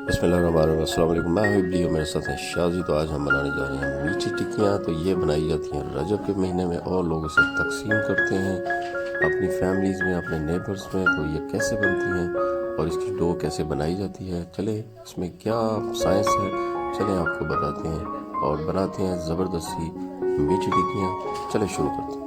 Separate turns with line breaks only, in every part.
बिस्मिल्लाहिर्रहमानिर्रहीम। अस्सलाम वालेकुम। मैं हूं इब्ली, मेरे साथ है शाजी। तो आज हम बनाने जा रहे हैं मीठी टिक्कियाँ। तो ये बनाई जाती हैं रजब के महीने में और लोग इसे तकसीम करते हैं अपनी फैमिलीज़ में, अपने नेबर्स में। तो ये कैसे बनती हैं और इसकी डो कैसे बनाई जाती है, चले इसमें क्या साइंस है, चले आपको बताते हैं और बनाते हैं ज़बरदस्त सी मीठी टिक्कियाँ। चले शुरू करते हैं।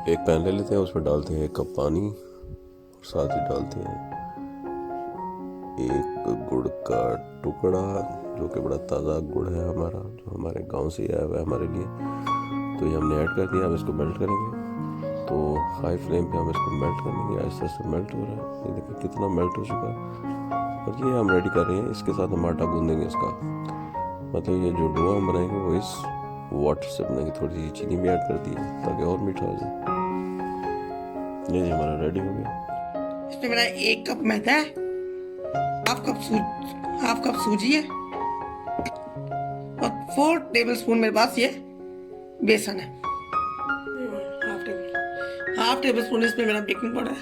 एक पैन ले लेते हैं, उसमें डालते हैं 1 कप पानी और साथ ही डालते हैं 1 गुड़ का टुकड़ा, जो कि बड़ा ताज़ा गुड़ है हमारा, जो हमारे गांव से आया हुआ है हमारे लिए। तो ये हमने ऐड कर दिया। हम इसको मेल्ट करेंगे। तो हाई फ्लेम पे हम इसको मेल्ट कर लेंगे। आहिस्ता आहिस्ता मेल्ट हो रहा है, ये देखिए कितना मेल्ट हो चुका है। और ये हम रेडी कर रहे हैं। इसके साथ हम आटा गूंद देंगे इसका, मतलब ये जो डो हम बनाएंगे वो इस वाटर से बनाएंगे। थोड़ी सी चीनी भी ऐड कर दी है ताकि और मीठा हो जाए। ये जी हमारा रेडी हो गया।
इसमें मेरा 1 कप मैदा है, हाफ कप सूजी है और 4 टेबल स्पून मेरे पास ये बेसन है। हाफ टेबल स्पून इसमें मेरा बेकिंग पाउडर है।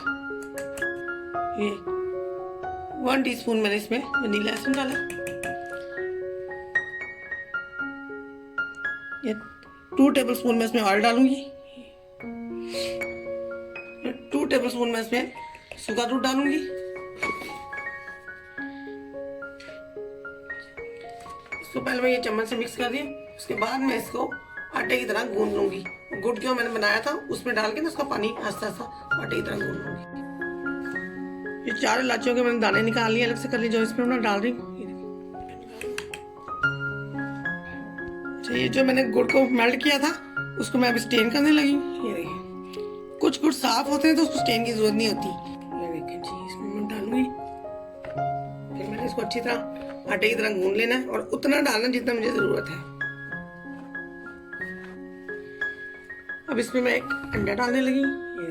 ये 1 टीस्पून मैंने इसमें वनीला एसेंस डाला। ये 2 टेबल स्पून में इसमें ऑयल डालूंगी। 2 टेबल स्पून में इसमें सूखा दूध डालूंगी। इसको पहले मैं ये चम्मच से मिक्स कर रही हूँ। उसके बाद मैं इसको आटे की तरह गूंद लूंगी। गुड़ जो मैंने बनाया था उसमें डाल के ना उसका पानी आस्ता आस्ता आटे की तरह गूंद लूंगी। ये 4 इलायचियों के मैंने दाने निकाल लिए, अलग से कर लिए, जो इसमें मैं डाल रही हूँ। अच्छा, ये जो मैंने गुड़ को मेल्ट किया था उसको मैं अब स्टेन करने लगी। ये देखिए, कुछ गुड़ साफ होते हैं तो उसको स्टेन की जरूरत नहीं होती। ये देखिए जी, इसमें मैं डालूंगी। फिर मैंने इसको अच्छी तरह आटे की तरह गूंद लेना है और उतना डालना जितना मुझे जरूरत है। अब इसमें मैं 1 अंडा डालने लगी। ये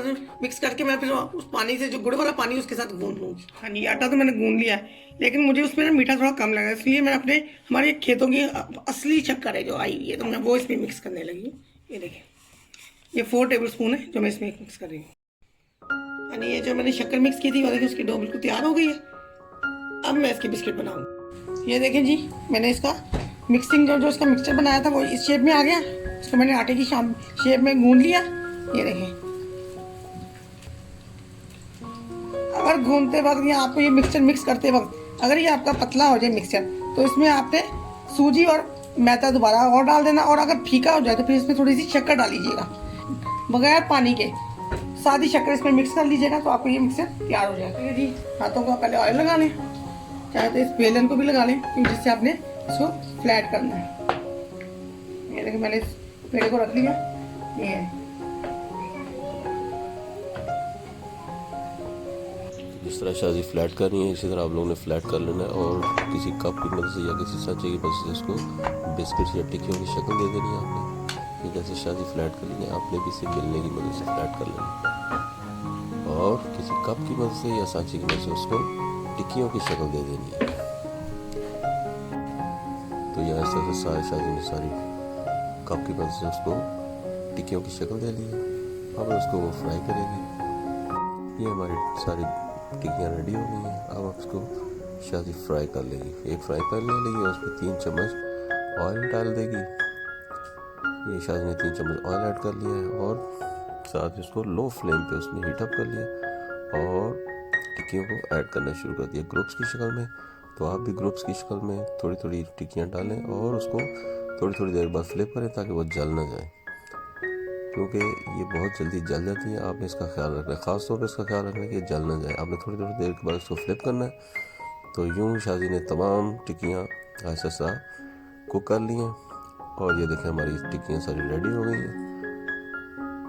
देखिए, मिक्स करके मैं फिर उस पानी से, जो गुड़ वाला पानी, उसके साथ गूंद लूंगी। हाँ जी, आटा तो मैंने गूंद लिया है, लेकिन मुझे उसमें ना मीठा थोड़ा कम लगा, इसलिए मैं अपने हमारे खेतों की असली शक्कर है जो आई हुई है, तो मैं वो इसमें मिक्स करने लगी। ये देखिए, ये 4 टेबल स्पून है जो मैं इसमें मिक्स कर रही हूँ। यानी ये जो मैंने शक्कर मिक्स की थी वो देखिए, उसकी डो बिल्कुल तैयार हो गई है। अब मैं इसके बिस्किट बनाऊंगी। ये देखें जी, मैंने इसका मिक्सिंग जो इसका मिक्सचर बनाया था वो इस शेप में आ गया। इसको मैंने आटे की शेप में गूंद लिया। ये देखें, अगर गूंदते वक्त या आपको ये मिक्सचर मिक्स करते वक्त अगर ये आपका पतला हो जाए मिक्सचर, तो इसमें आपने सूजी और मैदा दोबारा और डाल देना, और अगर फीका हो जाए तो फिर इसमें थोड़ी सी शक्कर डाल लीजिएगा, बगैर पानी के सादी शक्कर इसमें मिक्स कर लीजिएगा, तो आपको ये मिक्सचर तैयार हो जाएगा। ये जी, हाथों को पहले ऑयल लगा लें, चाहे तो इस बेलन को भी लगा लें, जिससे आपने इसको फ्लैट करना है। ये देखिए, मैंने इस पेड़े को रख लिया। ये
जिस तरह शादी फ्लैट करनी है, इसी तरह आप लोगों ने फ्लैट कर लेना है और किसी कप की मदद से या किसी सांचे की मदद से इसको बिस्किट या टिक्कियों की शक्ल दे देनी है आपने। ये जैसे शादी फ्लैट कर लेंगे, आपने भी इसे बेलने की मदद से फ्लैट कर लेना और किसी कप की मदद से या सांचे की मदद से उसको टिक्कियों की शक्ल दे देनी है। तो यह ऐसे ऐसे सारे शादी ने सारी कप की मदद से उसको टिक्कियों की शक्ल दे ली है। अब उसको वो फ्राई करेंगे। ये हमारी सारी टिक्कियाँ रेडी हो गई हैं। अब आप इसको शादी फ्राई कर लेगी। एक फ्राई पैन ले लेगी और उसमें 3 चम्मच ऑयल डाल देगी। ये शादी ने 3 चम्मच ऑयल ऐड कर लिया है और साथ इसको लो फ्लेम पे उसने हीटअप कर लिया और टिक्कियों को ऐड करना शुरू कर दिया ग्रुप्स की शक्ल में। तो आप भी ग्रुप्स की शक्ल में थोड़ी थोड़ी टिक्कियाँ डालें और उसको थोड़ी थोड़ी देर बाद फ्लिप करें ताकि वो जल ना जाए, क्योंकि ये बहुत जल्दी जल जाती है। आपने इसका ख्याल रखना है, ख़ास तौर पे इसका ख्याल रखना है कि जल ना जाए। आपने थोड़ी थोड़ी देर के बाद इसको फ्लिप करना है। तो यूँ शादी ने तमाम टिक्कियाँ ऐसा सा कुक कर ली हैं और ये देखें हमारी टिक्कियाँ सारी रेडी हो गई हैं।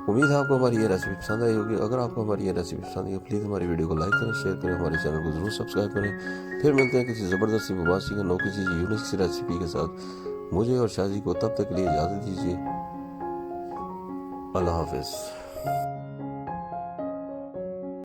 उम्मीद है आपको हमारी ये रेसिपी पसंद आई होगी। अगर आपको हमारी ये रेसिपी पसंद आई तो प्लीज़ हमारी वीडियो को लाइक करें, शेयर करें, हमारे चैनल को ज़रूर सब्सक्राइब करें। फिर मिलते हैं किसी ज़बरदस्त सी मुबासी के नौ किसी यूनिक सी रेसिपी के साथ। मुझे और शादी को तब तक के लिए इजाज़त दीजिए। अल्लाह हाफिज़।